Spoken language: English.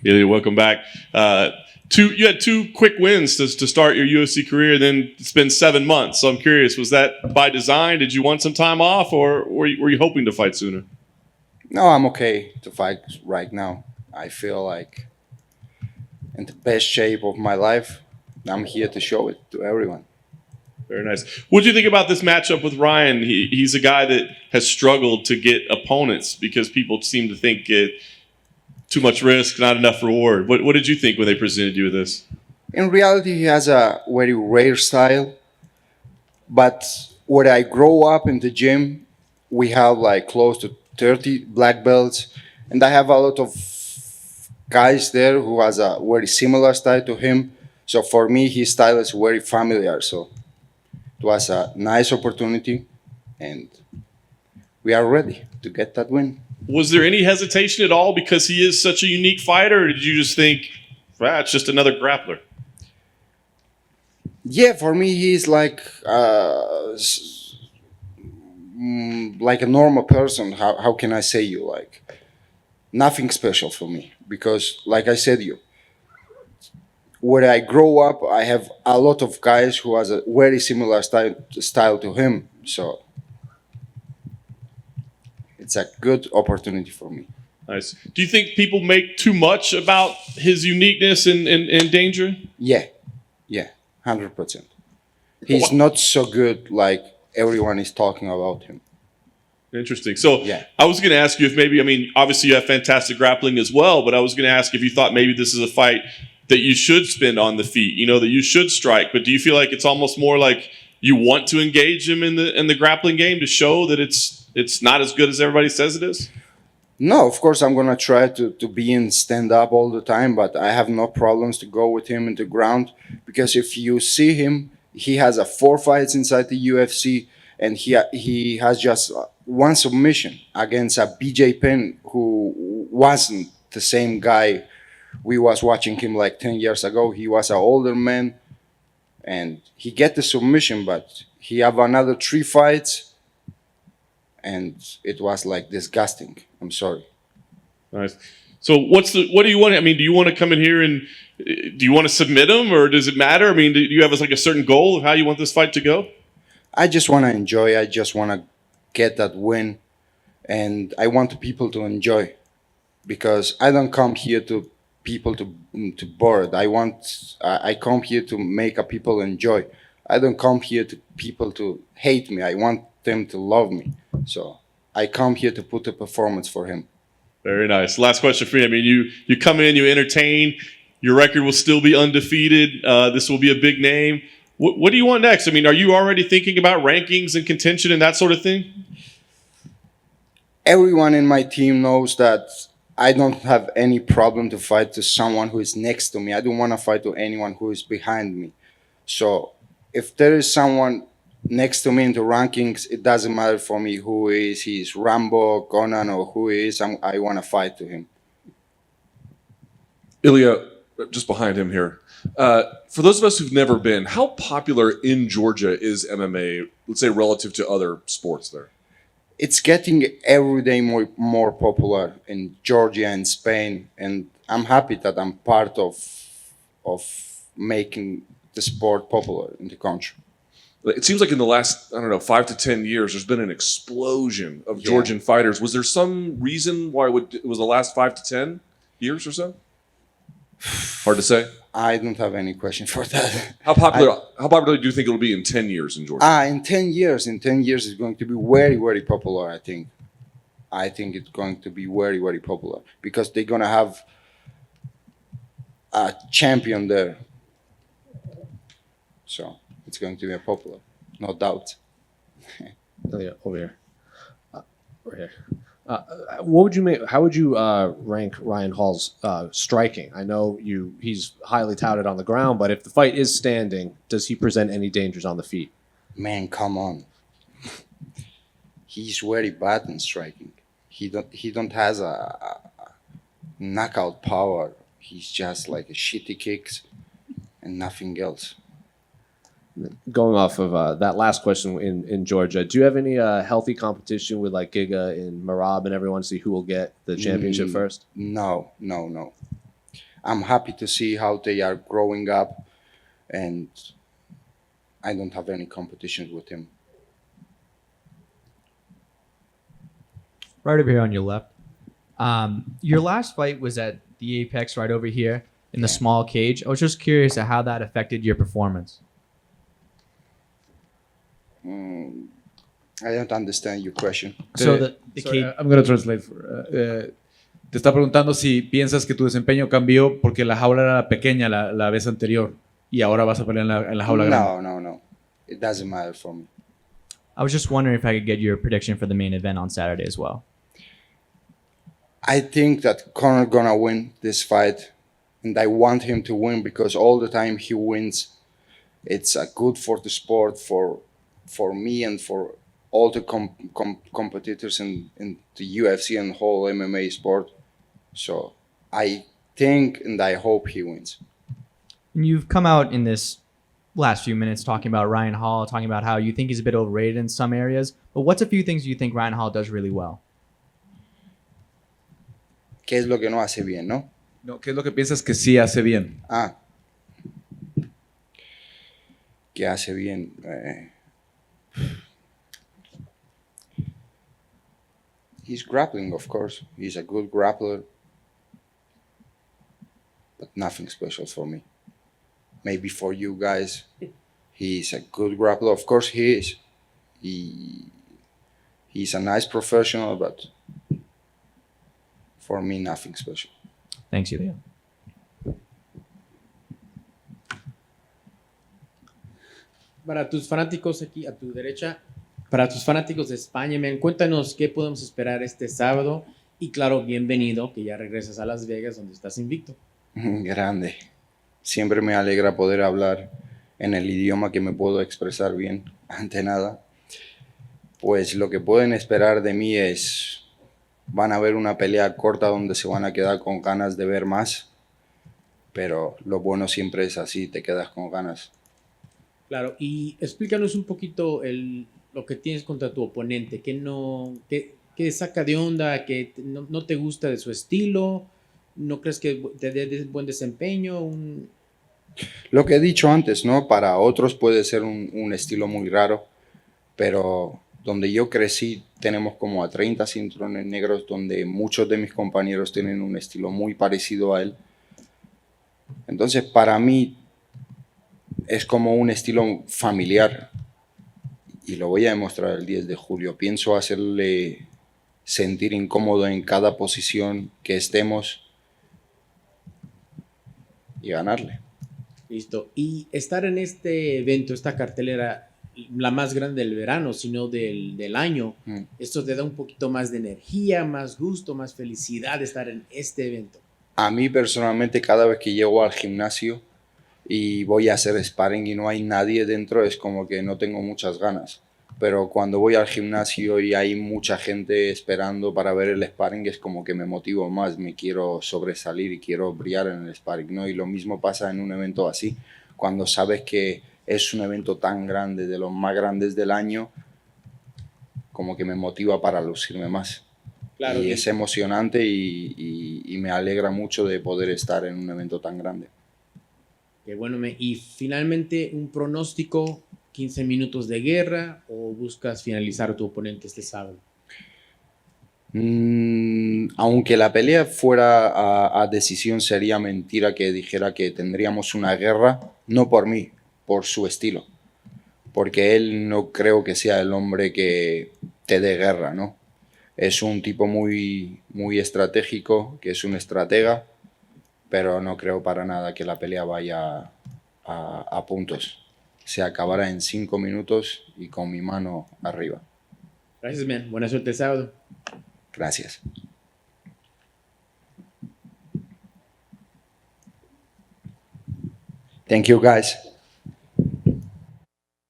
Ilia, welcome back. You had two quick wins to start your UFC career, then it's been 7 months. So I'm curious, was that by design? Did you want some time off, or were you hoping to fight sooner? No, I'm okay to fight right now. I feel like in the best shape of my life. I'm here to show it to everyone. Very nice. What do you think about this matchup with Ryan? He's a guy that has struggled to get opponents because people seem to think too much risk, not enough reward. What did you think when they presented you with this? In reality, he has a very rare style. But when I grow up in the gym, we have like close to 30 black belts, and I have a lot of guys there who has a very similar style to him. So for me, his style is very familiar. So it was a nice opportunity, and we are ready to get that win. Was there any hesitation at all because he is such a unique fighter, or did you just think, it's just another grappler? Yeah, for me, he's like a normal person. How can I say you? Like nothing special for me because, like I said, where I grow up, I have a lot of guys who has a very similar style to him. So it's a good opportunity for me. Nice. Do you think people make too much about his uniqueness and danger? Yeah, 100%. He's not so good like everyone is talking about him. Interesting. So yeah. I was going to ask you if maybe, obviously you have fantastic grappling as well, but I was going to ask if you thought maybe this is a fight that you should spend on the feet, that you should strike. But do you feel like it's almost more like you want to engage him in the grappling game to show that it's not as good as everybody says it is? No, of course I'm gonna try to be in stand up all the time, but I have no problems to go with him in the ground because if you see him, he has 4 fights inside the UFC, and he has just one submission against a BJ Penn who wasn't the same guy. We was watching him like 10 years ago. He was an older man, and he get the submission, but he have another 3 fights, and it was like disgusting. I'm sorry. Nice. So what do you want? Do you want to come in here and do you want to submit him, or does it matter? Do you have a certain goal of how you want this fight to go? I just want to enjoy. I just want to get that win, and I want the people to enjoy because I don't come here to people to bored. I come here to make a people enjoy. I don't come here to people to hate me. I want them to love me. So I come here to put a performance for him. Very nice. Last question for you. You come in, you entertain. Your record will still be undefeated. This will be a big name. What do you want next? Are you already thinking about rankings and contention and that sort of thing? Everyone in my team knows that I don't have any problem to fight to someone who is next to me. I don't want to fight to anyone who is behind me. So if there is someone next to me in the rankings, it doesn't matter for me who is. He's Rambo, Conan, or who he is. I want to fight to him. Ilia, just behind him here. For those of us who've never been, how popular in Georgia is MMA, let's say, relative to other sports there? It's getting every day more popular in Georgia and Spain, and I'm happy that I'm part of making the sport popular in the country. It seems like in the last, 5 to 10 years, there's been an explosion of Georgian fighters. Was there some reason why it was the last 5 to 10 years or so? Hard to say. I don't have any question for that. How popular do you think it'll be in 10 years in Georgia? In 10 years it's going to be very, very popular, I think. I think it's going to be very, very popular because they're going to have a champion there. So it's going to be popular, no doubt. Ilia, over here. Right here. What would you make? How would you rank Ryan Hall's striking? I know he's highly touted on the ground, but if the fight is standing, does he present any dangers on the feet? Man, come on. He's very bad in striking. He don't has a knockout power. He's just like a shitty kicks and nothing else. Going off of that last question in Georgia, do you have any healthy competition with like Giga and Marab and everyone to see who will get the championship first? No. I'm happy to see how they are growing up, and I don't have any competitions with him. Right over here on your left. Your last fight was at the Apex right over here in the small cage. I was just curious at how that affected your performance. I don't understand your question. So the Sorry, cage. I'm going to translate. Te está preguntando si piensas que tu desempeño cambió porque la jaula era pequeña la vez anterior y ahora vas a pelear en la jaula grande. No. It doesn't matter for me. I was just wondering if I could get your prediction for the main event on Saturday as well. I think that Conor gonna win this fight, and I want him to win because all the time he wins, it's good for the sport, for me, and for all the competitors in the UFC and whole MMA sport. So I think and I hope he wins. And you've come out in this last few minutes talking about Ryan Hall, talking about how you think he's a bit overrated in some areas. But what's a few things you think Ryan Hall does really well? ¿Qué es lo que no hace bien, no? No, ¿qué es lo que piensas que sí hace bien? ¿Qué hace bien? He's grappling, of course. He's a good grappler. But nothing special for me. Maybe for you guys, he's a good grappler. Of course he is. He's a nice professional, but for me, nothing special. Thanks, Ilia. Para tus fanáticos aquí a tu derecha, para tus fanáticos de España, men, cuéntanos qué podemos esperar este sábado y claro, bienvenido que ya regresas a Las Vegas donde estás invicto. Grande. Siempre me alegra poder hablar en el idioma que me puedo expresar bien, ante nada. Pues lo que pueden esperar de mí es, van a ver una pelea corta donde se van a quedar con ganas de ver más, pero lo bueno siempre es así, te quedas con ganas. Claro, y explícanos un poquito lo que tienes contra tu oponente, que saca de onda, que no te gusta de su estilo, no crees que te dé buen desempeño. Lo que he dicho antes, ¿no? Para otros puede ser un estilo muy raro, pero donde yo crecí tenemos como a 30 cinturones negros donde muchos de mis compañeros tienen un estilo muy parecido a él. Entonces, para mí es como un estilo familiar y lo voy a demostrar el 10 de julio. Pienso hacerle sentir incómodo en cada posición que estemos y ganarle. Listo. Y estar en este evento, esta cartelera, la más grande del verano, sino del año, esto te da un poquito más de energía, más gusto, más felicidad de estar en este evento. A mí personalmente, cada vez que llego al gimnasio y voy a hacer sparring y no hay nadie dentro, es como que no tengo muchas ganas. Pero cuando voy al gimnasio y hay mucha gente esperando para ver el sparring, es como que me motivo más, me quiero sobresalir y quiero brillar en el sparring, ¿no? Y lo mismo pasa en un evento así, cuando sabes que es un evento tan grande, de los más grandes del año, como que me motiva para lucirme más. Claro, y es emocionante y me alegra mucho de poder estar en un evento tan grande. Qué bueno. Y finalmente, un pronóstico, 15 minutos de guerra o buscas finalizar a tu oponente este sábado. Aunque la pelea fuera a decisión, sería mentira que dijera que tendríamos una guerra, no por mí, por su estilo. Porque él no creo que sea el hombre que te dé guerra, ¿no? Es un tipo muy, muy estratégico, que es un estratega, pero no creo para nada que la pelea vaya a puntos. Se acabará en 5 minutos y con mi mano arriba. Gracias, man. Buena suerte el sábado. Gracias. Thank you, guys.